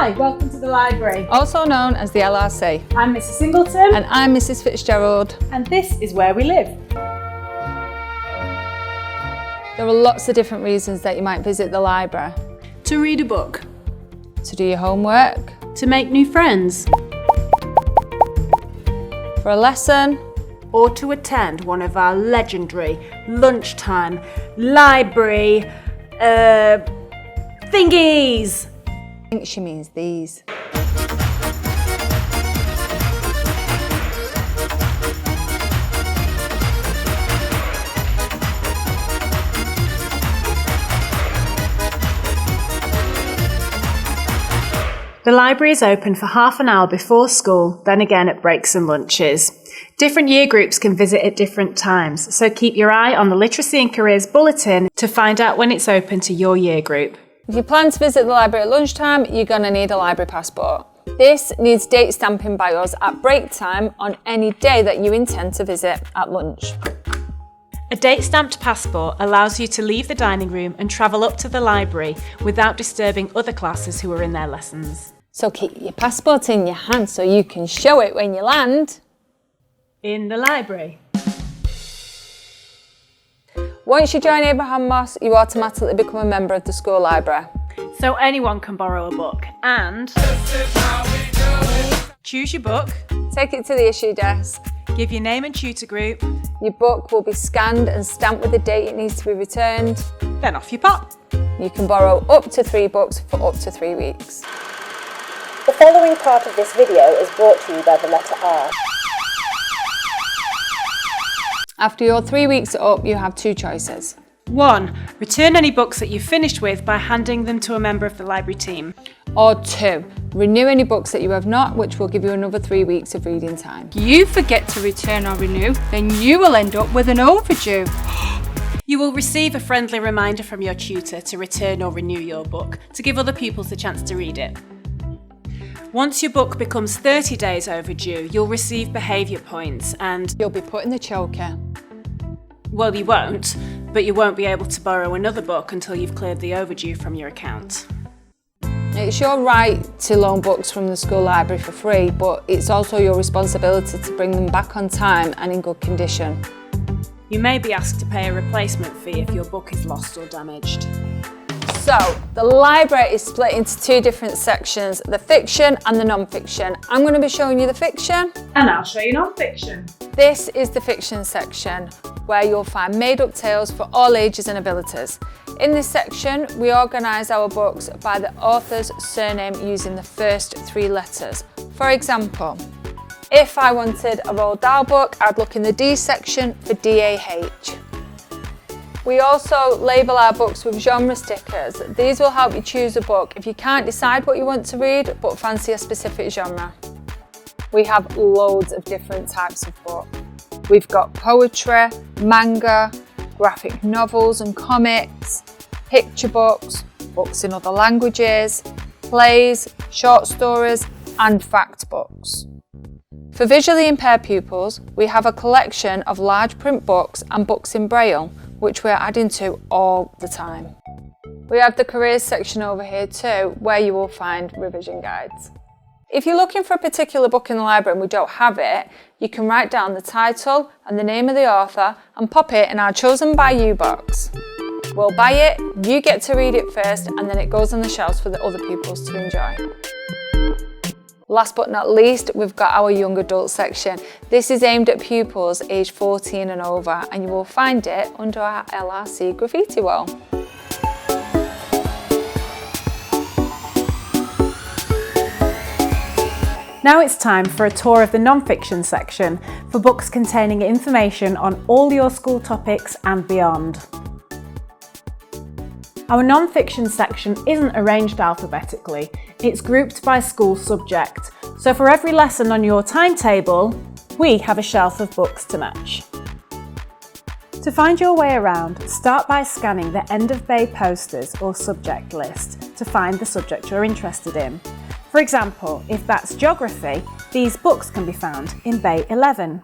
Hi, welcome to the library. Also known as the LRC. I'm Mrs. Singleton. And I'm Mrs. Fitzgerald. And this is where we live. There are lots of different reasons that you might visit the library. To read a book. To do your homework. To make new friends. For a lesson. Or to attend one of our legendary lunchtime library thingies. I think she means these. The library is open for half an hour before school, then again at breaks and lunches. Different year groups can visit at different times, so keep your eye on the Literacy and Careers Bulletin to find out when it's open to your year group. If you plan to visit the library at lunchtime, you're going to need a library passport. This needs date stamping by us at break time on any day that you intend to visit at lunch. A date-stamped passport allows you to leave the dining room and travel up to the library without disturbing other classes who are in their lessons. So keep your passport in your hand so you can show it when you land. In the library. Once you join Abraham Moss, you automatically become a member of the school library. So anyone can borrow a book and choose your book, take it to the issue desk, give your name and tutor group. Your book will be scanned and stamped with the date it needs to be returned. Then off you pop. You can borrow up to 3 books for up to 3 weeks. The following part of this video is brought to you by the letter R. After your 3 weeks are up, you have 2 choices. 1. Return any books that you've finished with by handing them to a member of the library team. Or 2. Renew any books that you have not, which will give you another 3 weeks of reading time. You forget to return or renew, then you will end up with an overdue. You will receive a friendly reminder from your tutor to return or renew your book, to give other pupils the chance to read it. Once your book becomes 30 days overdue, you'll receive behaviour points and you'll be put in the choker. Well, you won't, but you won't be able to borrow another book until you've cleared the overdue from your account. It's your right to loan books from the school library for free, but it's also your responsibility to bring them back on time and in good condition. You may be asked to pay a replacement fee if your book is lost or damaged. So, the library is split into 2 different sections, the fiction and the non-fiction. I'm going to be showing you the fiction. And I'll show you non-fiction. This is the fiction section, where you'll find made-up tales for all ages and abilities. In this section, we organise our books by the author's surname using the first 3 letters. For example, if I wanted a Roald Dahl book, I'd look in the D section for DAH. We also label our books with genre stickers. These will help you choose a book if you can't decide what you want to read but fancy a specific genre. We have loads of different types of book. We've got poetry, manga, graphic novels and comics, picture books, books in other languages, plays, short stories and fact books. For visually impaired pupils, we have a collection of large print books and books in Braille, which we're adding to all the time. We have the careers section over here too, where you will find revision guides. If you're looking for a particular book in the library and we don't have it, you can write down the title and the name of the author and pop it in our Chosen by You box. We'll buy it, you get to read it first, and then it goes on the shelves for the other pupils to enjoy. Last but not least, we've got our young adult section. This is aimed at pupils aged 14 and over, and you will find it under our LRC graffiti wall. Now it's time for a tour of the non-fiction section for books containing information on all your school topics and beyond. Our non-fiction section isn't arranged alphabetically, it's grouped by school subject. So for every lesson on your timetable, we have a shelf of books to match. To find your way around, start by scanning the end of bay posters or subject list to find the subject you're interested in. For example, if that's geography, these books can be found in bay 11.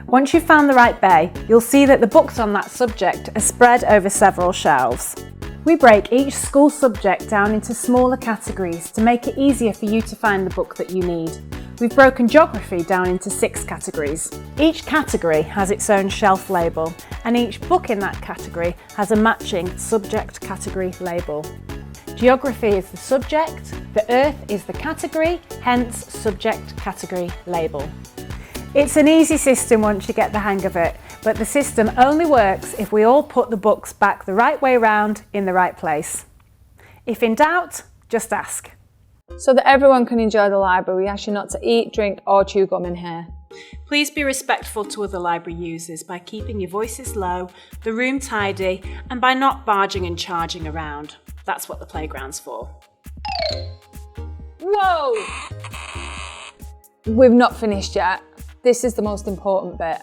Once you've found the right bay, you'll see that the books on that subject are spread over several shelves. We break each school subject down into smaller categories to make it easier for you to find the book that you need. We've broken geography down into 6 categories. Each category has its own shelf label, and each book in that category has a matching subject category label. Geography is the subject, the Earth is the category, hence subject category label. It's an easy system once you get the hang of it, but the system only works if we all put the books back the right way round in the right place. If in doubt, just ask. So that everyone can enjoy the library, we ask you not to eat, drink or chew gum in here. Please be respectful to other library users by keeping your voices low, the room tidy, and by not barging and charging around. That's what the playground's for. Whoa! We've not finished yet. This is the most important bit.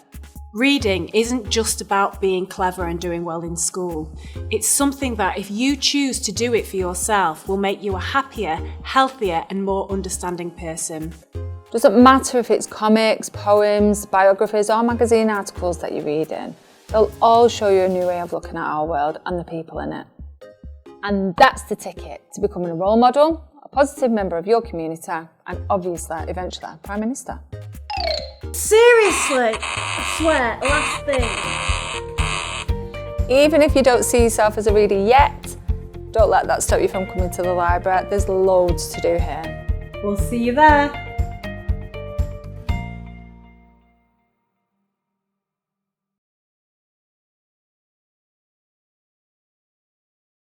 Reading isn't just about being clever and doing well in school. It's something that, if you choose to do it for yourself, will make you a happier, healthier and more understanding person. Doesn't matter if it's comics, poems, biographies or magazine articles that you're reading. They'll all show you a new way of looking at our world and the people in it. And that's the ticket to becoming a role model, a positive member of your community and obviously, eventually, Prime Minister. Seriously, I swear, last thing. Even if you don't see yourself as a reader yet, don't let that stop you from coming to the library. There's loads to do here. We'll see you there.